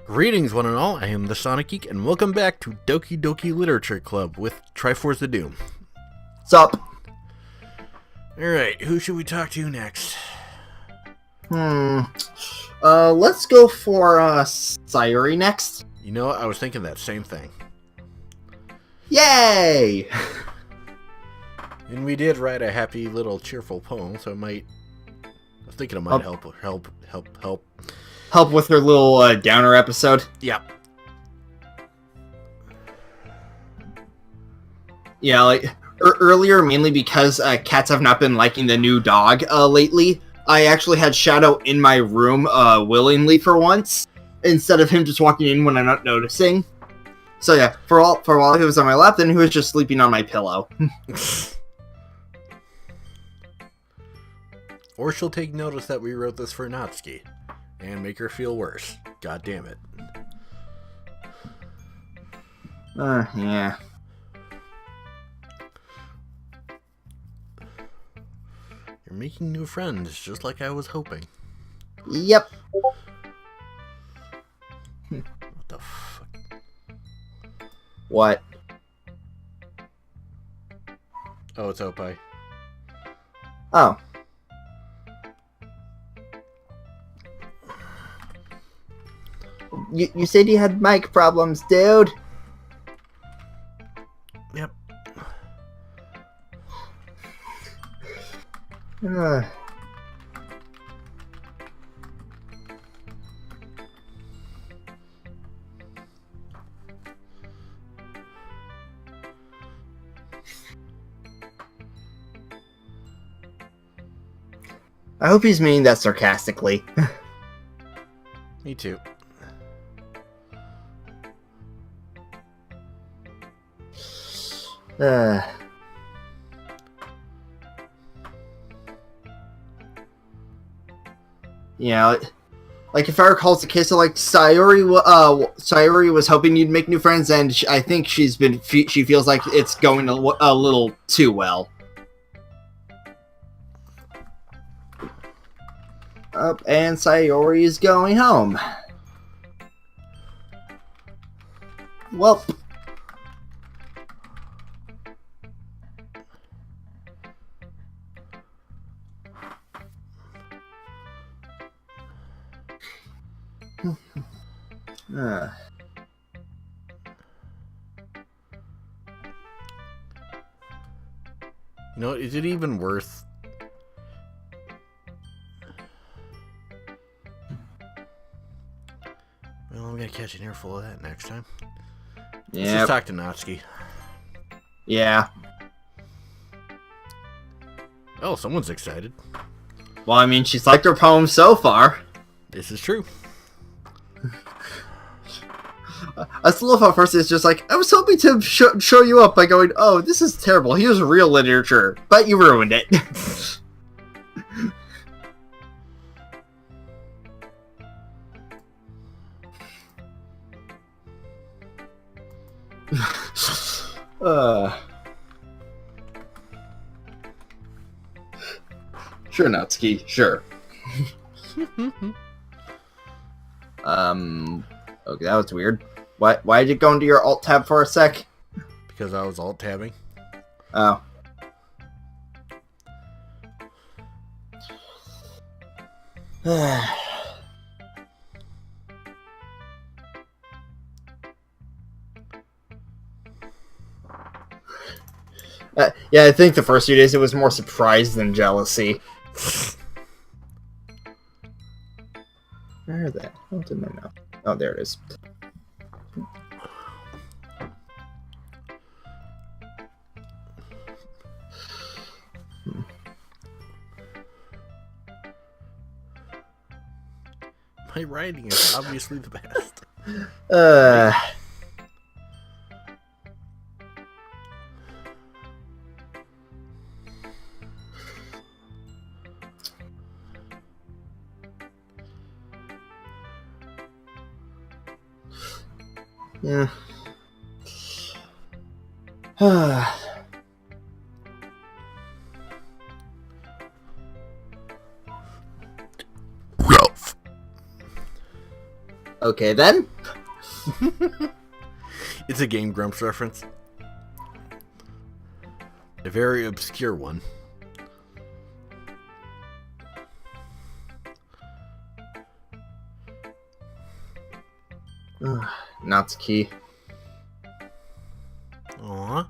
Greetings, one and all. I am the Sonic Geek, and welcome back to Doki Doki Literature Club with Triforce the Doom. Sup? Alright, who should we talk to next? Let's go for, Sayuri next. You know what? I was thinking that same thing. Yay! And we did write a happy little cheerful poem, so I was thinking it might help. Help with her little, downer episode. Yeah. Yeah, like, earlier, mainly because, cats have not been liking the new dog, lately, I actually had Shadow in my room, willingly for once, instead of him just walking in when I'm not noticing. So yeah, for a while he was on my lap, then he was just sleeping on my pillow. Or she'll take notice that we wrote this for Natsuki, and make her feel worse. God damn it. Yeah. You're making new friends, just like I was hoping. Yep. What the fuck? What? Oh, it's Opie. Oh. You said you had mic problems, dude. Yep. I hope he's meaning that sarcastically. Me too. Yeah, like if I recall, it's a case of like Sayuri was hoping you'd make new friends, and I think she feels like it's going a little too well. Up, and Sayuri is going home. Well. You know, is it even worth... Well, I'm gonna catch an earful of that next time. Let's just talk to Natsuki. Yeah. Oh, someone's excited. Well, I mean, she's liked her poem so far. This is true. I still love how first it's just like, I was hoping to show you up by going, oh, this is terrible. Here's real literature. But you ruined it. Sure, Natsuki. Sure. Okay, that was weird. Why did you go into your alt tab for a sec? Because I was alt tabbing. Oh. Yeah, I think the first few days it was more surprise than jealousy. Where are they? Oh, didn't I know? Oh, there it is. My writing is obviously the best. Yeah. Okay, then. It's a Game Grumps reference. A very obscure one. Natsuki. Aww.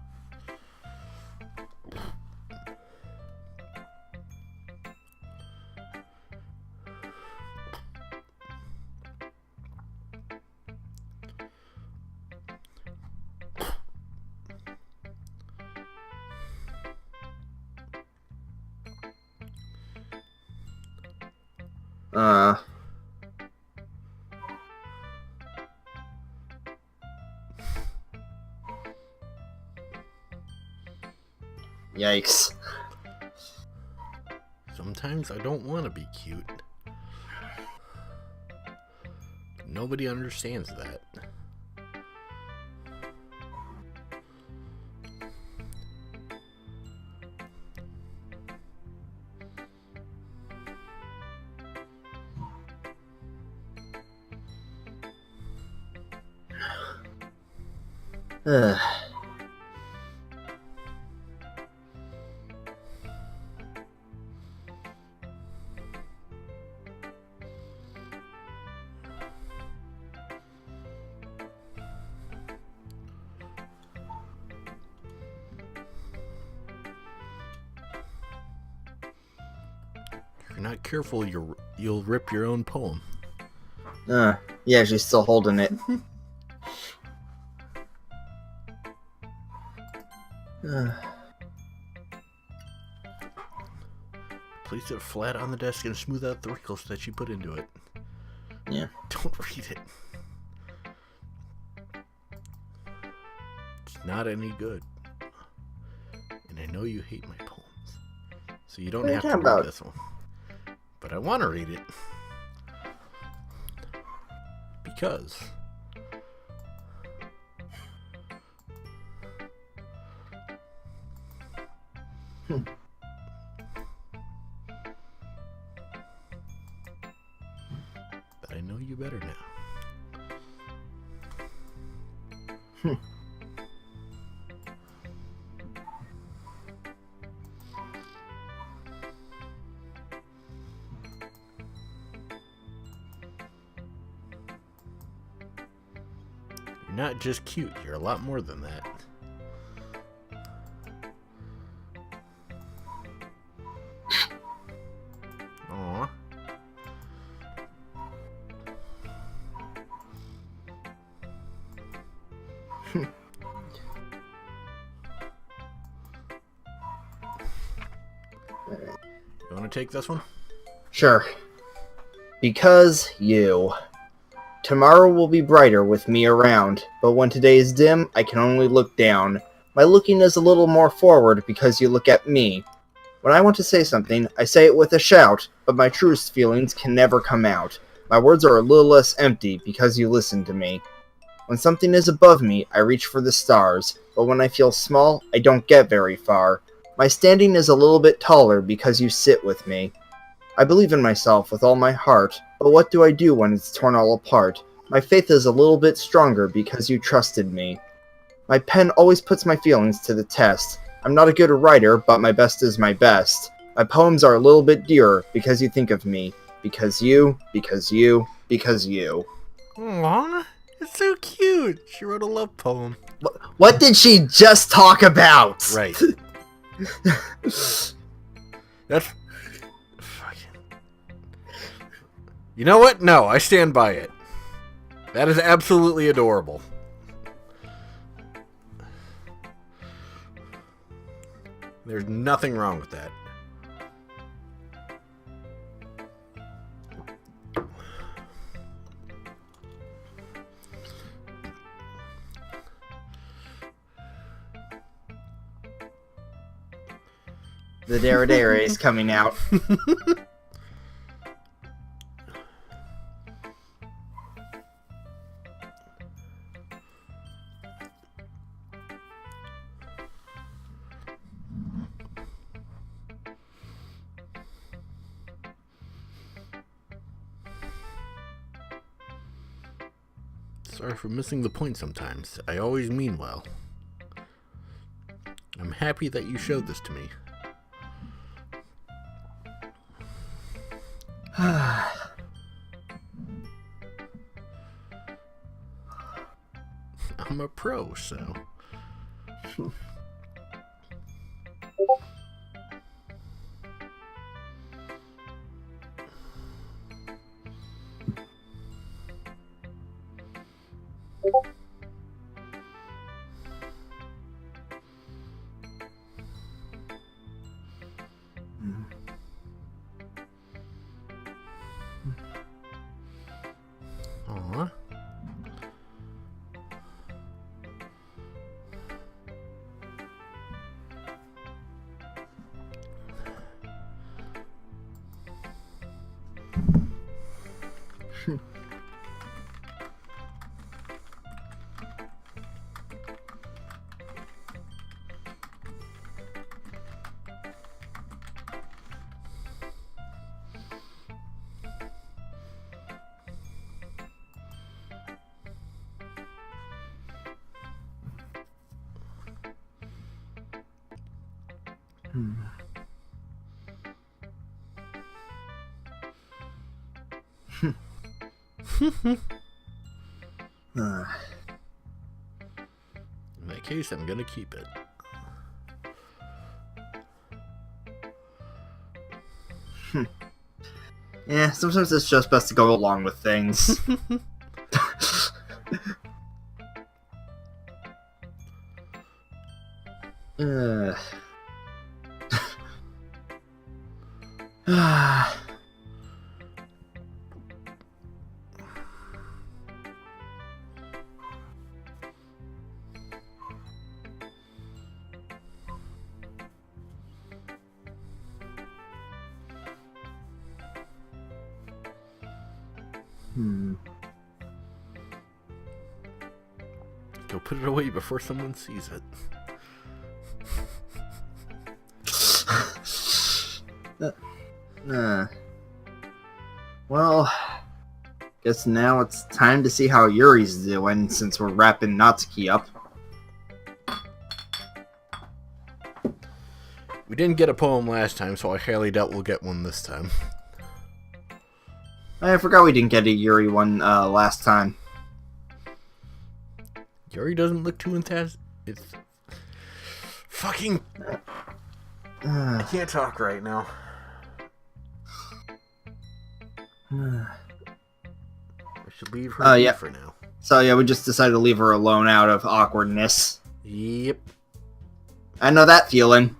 Yikes. Sometimes I don't want to be cute. Nobody understands that. Ugh. If you're not careful, you'll rip your own poem. Yeah, she's still holding it. Place it flat on the desk and smooth out the wrinkles that you put into it. Yeah. Don't read it. It's not any good. And I know you hate my poems. So you don't What are you have to talking read about? this one. But I want to read it. Because... But I know you better now. You're not just cute, you're a lot more than that. Aww. You want to take this one? Sure. Because you. Tomorrow will be brighter with me around, but when today is dim, I can only look down. My looking is a little more forward because you look at me. When I want to say something, I say it with a shout, but my truest feelings can never come out. My words are a little less empty because you listen to me. When something is above me, I reach for the stars, but when I feel small, I don't get very far. My standing is a little bit taller because you sit with me. I believe in myself with all my heart, but what do I do when it's torn all apart? My faith is a little bit stronger because you trusted me. My pen always puts my feelings to the test. I'm not a good writer, but my best is my best. My poems are a little bit dearer because you think of me. Because you, because you, because you. Aww, it's so cute. She wrote a love poem. What did she just talk about? Right. That's... Fucking... You know what? No, I stand by it. That is absolutely adorable. There's nothing wrong with that. The Dare is coming out. Sorry for missing the point sometimes. I always mean well. I'm happy that you showed this to me. I'm a pro, so... Aw. In that case, I'm gonna keep it. Yeah, sometimes it's just best to go along with things. Go put it away before someone sees it. Well, guess now it's time to see how Yuri's doing since we're wrapping Natsuki up. We didn't get a poem last time, so I highly doubt we'll get one this time. I forgot we didn't get a Yuri one last time. Yuri doesn't look too enthusiastic. It's... Fucking... I can't talk right now. I should leave her yeah. for now. So yeah, we just decided to leave her alone out of awkwardness. Yep. I know that feeling.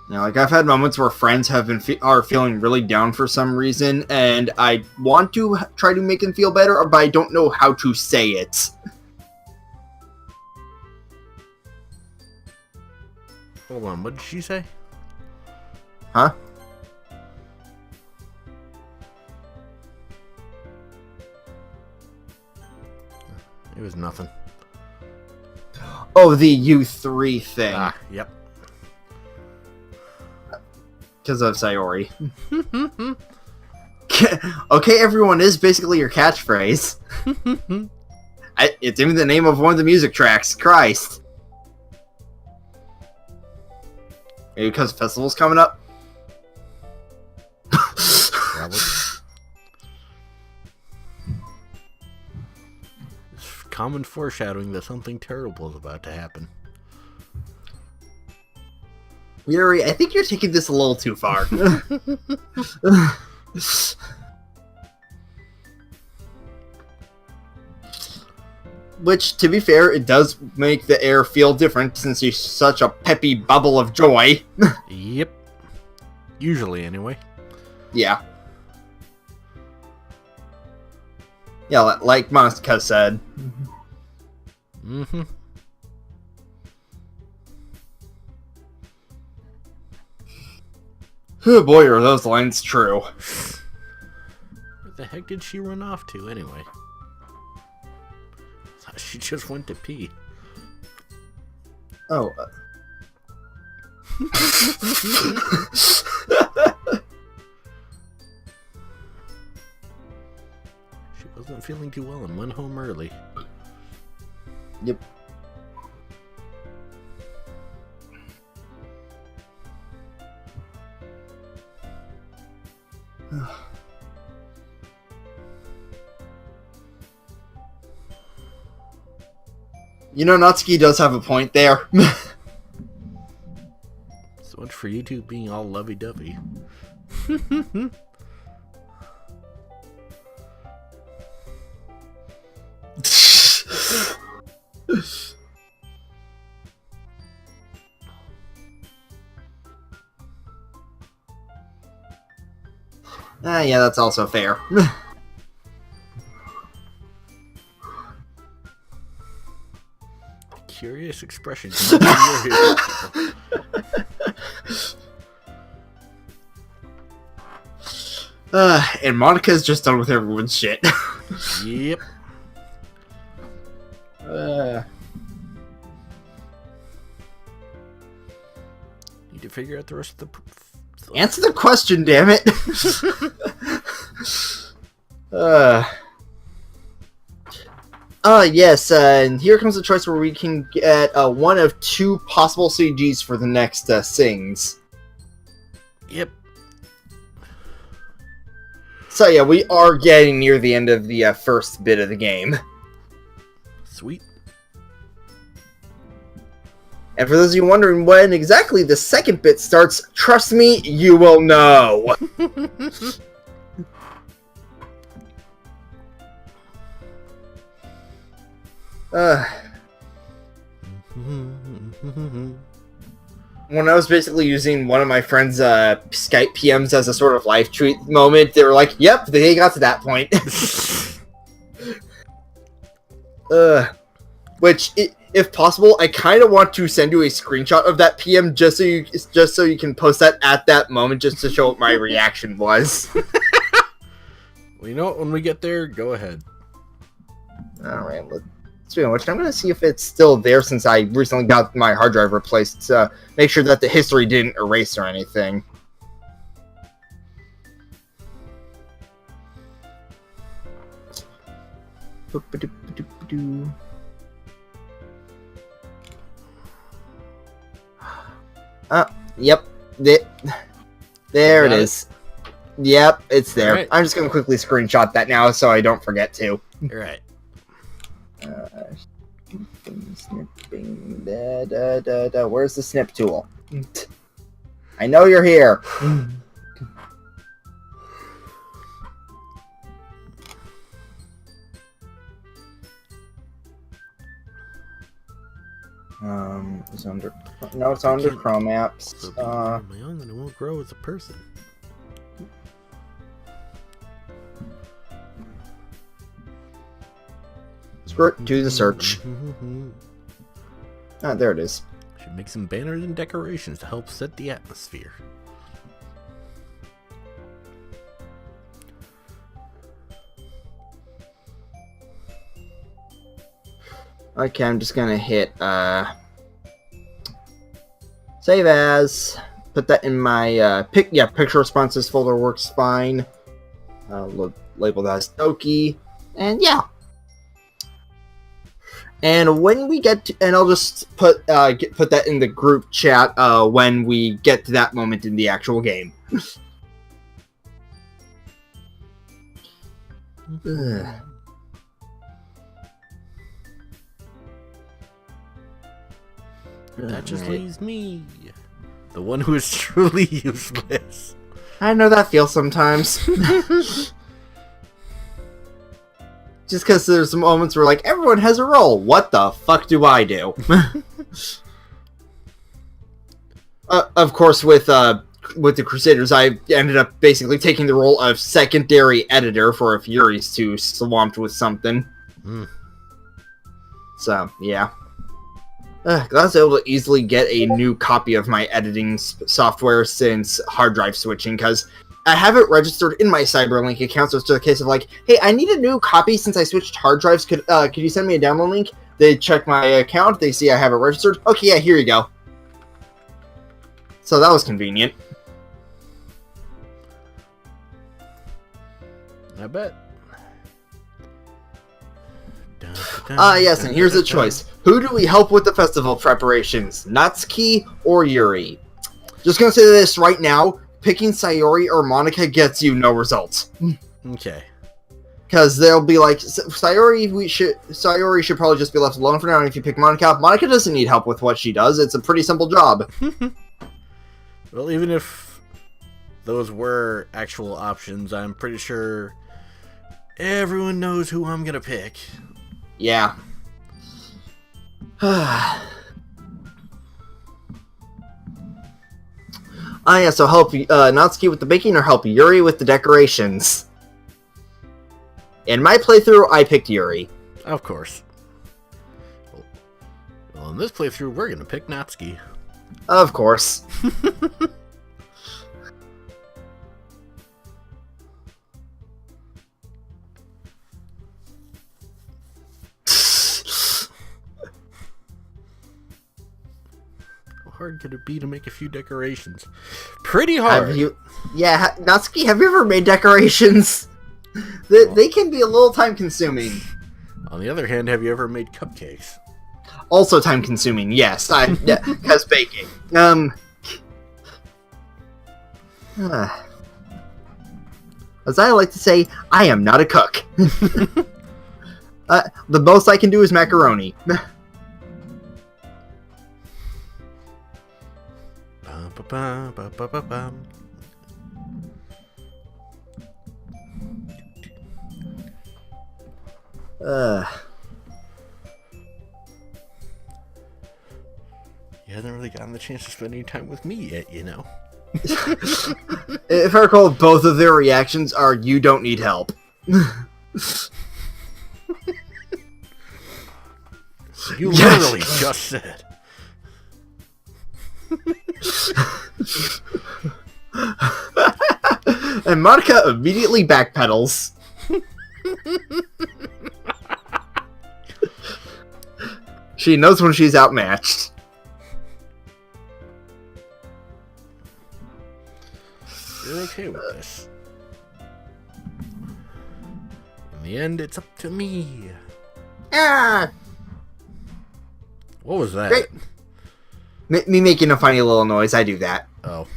You know, like I've had moments where friends have been are feeling really down for some reason, and I want to try to make them feel better, but I don't know how to say it. Hold on, what did she say? Huh? It was nothing. Oh, the U3 thing. Ah, yep. Because of Sayori. Okay, everyone is basically your catchphrase. It's even the name of one of the music tracks. Christ. Maybe because festival's coming up? Probably. It's common foreshadowing that something terrible is about to happen. Yuri, I think you're taking this a little too far. Which, to be fair, it does make the air feel different since you're such a peppy bubble of joy. Yep. Usually, anyway. Yeah. Yeah, like Monica said. Mm-hmm. Oh boy, are those lines true. Where the heck did she run off to, anyway? Thought she just went to pee. Oh. feeling too well and went home early. Yep. Natsuki does have a point there. So much for you two being all lovey-dovey. Yeah, that's also fair. Curious expression. Here. And Monica's just done with everyone's shit. Yep. Need to figure out the rest of the... Answer the question, damn it! Yes, and here comes the choice where we can get one of two possible CGs for the next sings. Yep. So yeah, we are getting near the end of the first bit of the game. Sweet. And for those of you wondering when exactly the second bit starts, trust me, you will know. When I was basically using one of my friend's Skype PMs as a sort of live tweet moment, they were like, yep, they got to that point. Which, if possible, I kind of want to send you a screenshot of that PM just so you can post that at that moment, just to show what my reaction was. Well, you know what? When we get there, go ahead. Alright, speaking of which, I'm going to see if it's still there since I recently got my hard drive replaced to make sure that the history didn't erase or anything. Yep. There it is. Yep, it's there. Right. I'm just going to quickly screenshot that now so I don't forget to. Alright. Snipping. Where's the snip tool? I know you're here. It's under. No, it's under Chrome apps. So on my own, then it won't grow as a person. Squirt to the search. Ah, there it is. Should make some banners and decorations to help set the atmosphere. Okay, I'm just gonna hit save as. Put that in my picture responses folder works fine. Label that as Doki, and yeah. And when we get to, and I'll just put that in the group chat when we get to that moment in the actual game. That just leaves me, the one who is truly useless. I know that feels sometimes. Just because there's some moments where, like, everyone has a role. What the fuck do I do? Of course, with the Crusaders, I ended up basically taking the role of secondary editor for if Yuri's too swamped with something. So, yeah. Glad I was able to easily get a new copy of my editing software since hard drive switching, because I have it registered in my CyberLink account, so it's just a case of like, hey, I need a new copy since I switched hard drives. Could you send me a download link? They check my account, they see I have it registered. Okay, yeah, here you go. So that was convenient. I bet. Yes, and here's the choice. Who do we help with the festival preparations? Natsuki or Yuri? Just gonna say this right now. Picking Sayori or Monica gets you no results. Okay. Because they'll be like, Sayori should probably just be left alone for now, and if you pick Monica doesn't need help with what she does. It's a pretty simple job. Well, even if those were actual options, I'm pretty sure everyone knows who I'm gonna pick. Yeah. Yeah, so help Natsuki with the baking or help Yuri with the decorations? In my playthrough, I picked Yuri. Of course. Well, in this playthrough, we're gonna pick Natsuki. Of course. How hard could it be to make a few decorations? Pretty hard. Natsuki, have you ever made decorations? They can be a little time consuming. On the other hand, have you ever made cupcakes? Also time consuming, yes. Because baking. As I like to say, I am not a cook. The most I can do is macaroni. You haven't really gotten the chance to spend any time with me yet, you know. If I recall, both of their reactions are, you don't need help. You literally just said. And Monica immediately backpedals. She knows when she's outmatched. You're okay with this. In the end, it's up to me. Ah! What was that? Great. Me making a funny little noise, I do that. Oh.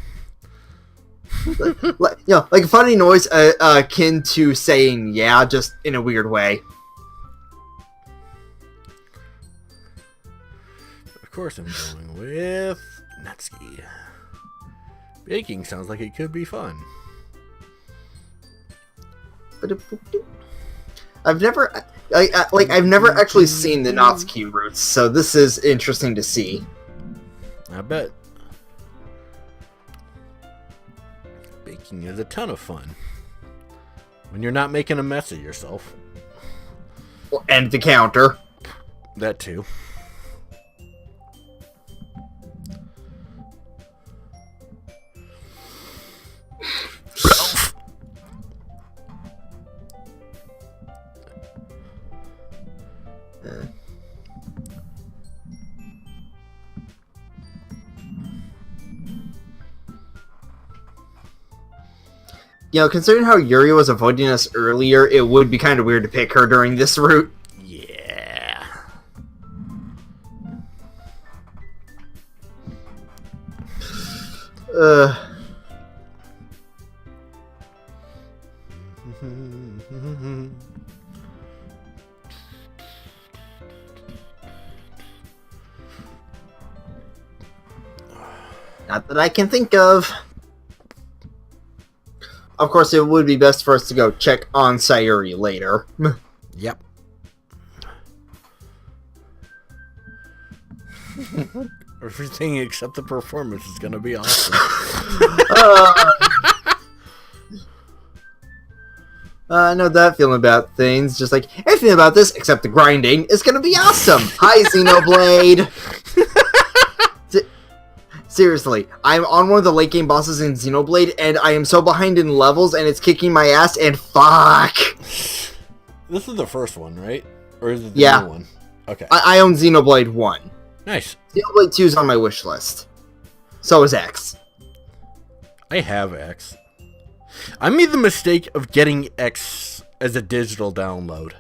Like a funny noise akin to saying yeah, just in a weird way. Of course I'm going with Natsuki. Baking sounds like it could be fun. I've never actually seen the Natsuki roots, so this is interesting to see. I bet. Baking is a ton of fun. When you're not making a mess of yourself. And the counter. That too. You know, considering how Yuri was avoiding us earlier, it would be kind of weird to pick her during this route. Yeah. Not that I can think of. Of course, it would be best for us to go check on Sayuri later. Yep. Everything except the performance is gonna be awesome. I know that feeling about things. Just like, everything about this except the grinding is gonna be awesome! Hi, Xenoblade! Seriously, I'm on one of the late game bosses in Xenoblade, and I am so behind in levels, and it's kicking my ass, and fuck! This is the first one, right? Or is it the Yeah. new one? Okay. I own Xenoblade 1. Nice. Xenoblade 2 is on my wish list. So is X. I have X. I made the mistake of getting X as a digital download.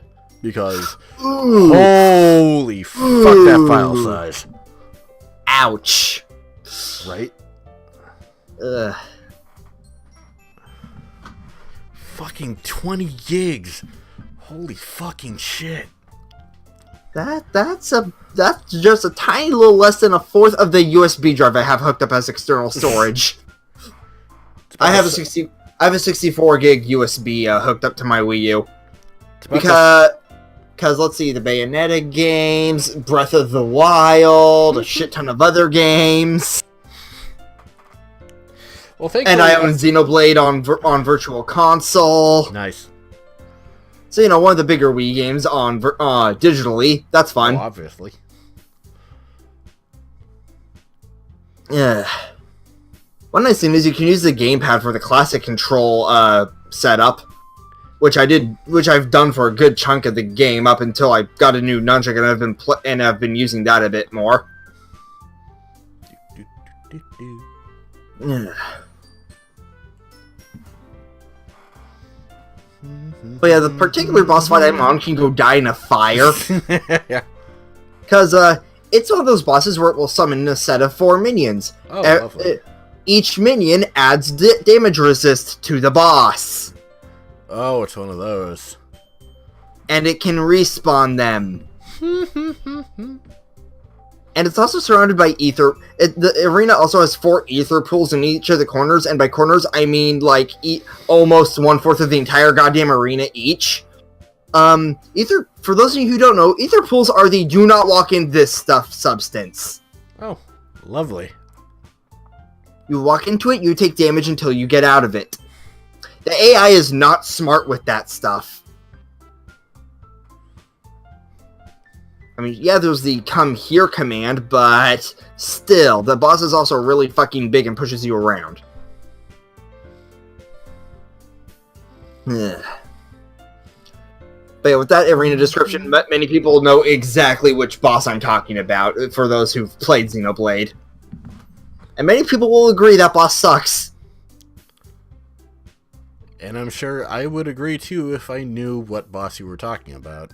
because Ooh. holy fuck that file size. Ouch. Right? Ugh. Fucking 20 gigs. Holy fucking shit. That's just a tiny little less than a fourth of the USB drive I have hooked up as external storage. I have a 64 gig USB hooked up to my Wii U. Because let's see, the Bayonetta games, Breath of the Wild, a shit ton of other games. Well, thankfully, and I own Xenoblade on Virtual Console. Nice. So, one of the bigger Wii games on digitally. That's fun. Oh, obviously. Yeah. One nice thing is you can use the gamepad for the classic control setup, which I've done for a good chunk of the game up until I got a new nunchuck, and I've been using that a bit more. Yeah. But yeah, the particular boss fight I'm on can go die in a fire. Yeah. Because it's one of those bosses where it will summon a set of 4 minions. Oh, lovely. Each minion adds damage resist to the boss. Oh, it's one of those. And it can respawn them. And it's also surrounded by ether. The arena also has 4 ether pools in each of the corners, and by corners I mean like almost 1/4 of the entire goddamn arena each. Ether. For those of you who don't know, ether pools are the do not walk in this stuff substance. Oh, lovely. You walk into it, you take damage until you get out of it. The AI is not smart with that stuff. I mean, yeah, there's the come here command, but still, the boss is also really fucking big and pushes you around. Ugh. But yeah, with that arena description, many people know exactly which boss I'm talking about, for those who've played Xenoblade. And many people will agree that boss sucks. And I'm sure I would agree too if I knew what boss you were talking about.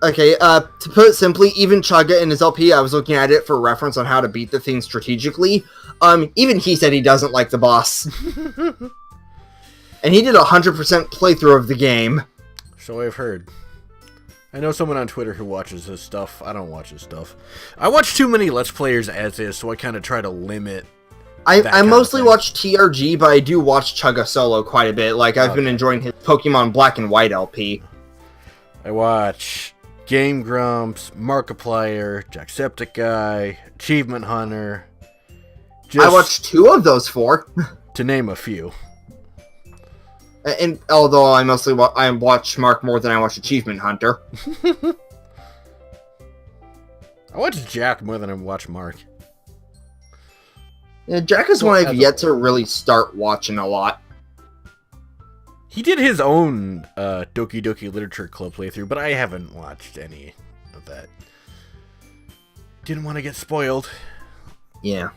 Okay, to put it simply, even Chugga in his LP, I was looking at it for reference on how to beat the thing strategically. Even he said he doesn't like the boss. And he did a 100% playthrough of the game. So I've heard. I know someone on Twitter who watches his stuff. I don't watch his stuff. I watch too many Let's Players as is, so I kind of try to limit. I mostly watch TRG, but I do watch Chugga solo quite a bit. Like, I've been enjoying his Pokemon Black and White LP. I watch Game Grumps, Markiplier, Jacksepticeye, Achievement Hunter. I watched 2 of those 4. To name a few. And although I mostly watch Mark more than I watch Achievement Hunter. I watch Jack more than I watch Mark. Yeah, Jack is one I've yet to really start watching a lot. He did his own Doki Doki Literature Club playthrough, but I haven't watched any of that. Didn't want to get spoiled. Yeah.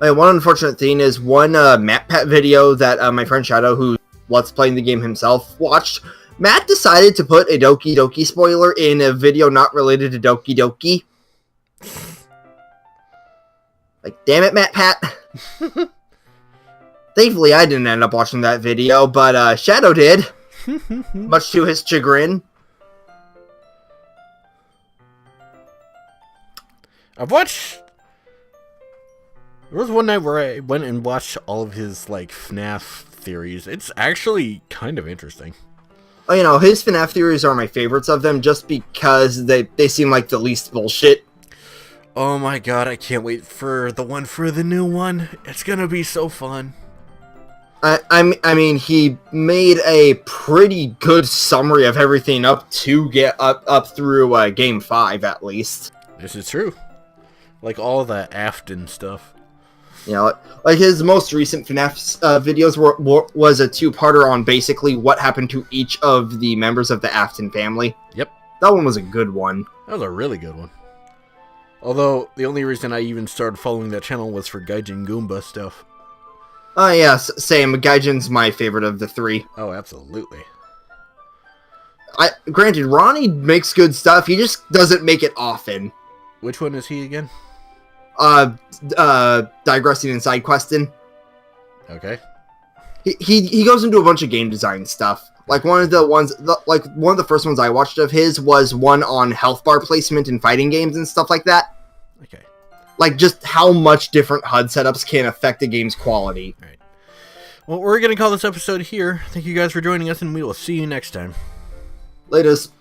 One unfortunate thing is one MatPat video that my friend Shadow, who Let's Playing the game himself, watched. Matt decided to put a Doki Doki spoiler in a video not related to Doki Doki. Like, damn it, MatPat. Thankfully, I didn't end up watching that video, but Shadow did. Much to his chagrin. I've watched... There was one night where I went and watched all of his, like, FNAF theories. It's actually kind of interesting. Oh, his FNAF theories are my favorites of them, just because they seem like the least bullshit. Oh my god, I can't wait for the new one. It's gonna be so fun. I mean, he made a pretty good summary of everything up to get up through Game 5, at least. This is true. Like, all the Afton stuff. Like his most recent FNAF videos was a 2-parter on basically what happened to each of the members of the Afton family. Yep. That one was a good one. That was a really good one. Although, the only reason I even started following that channel was for Gaijin Goomba stuff. Yeah, same. Gaijin's my favorite of the 3. Oh, absolutely. Granted, Ronnie makes good stuff. He just doesn't make it often. Which one is he again? Digressing and side questing. Okay. He goes into a bunch of game design stuff. Like one of the first ones I watched of his was one on health bar placement in fighting games and stuff like that. Okay. Like just how much different HUD setups can affect a game's quality. All right. Well, we're going to call this episode here. Thank you guys for joining us, and we will see you next time. Latest.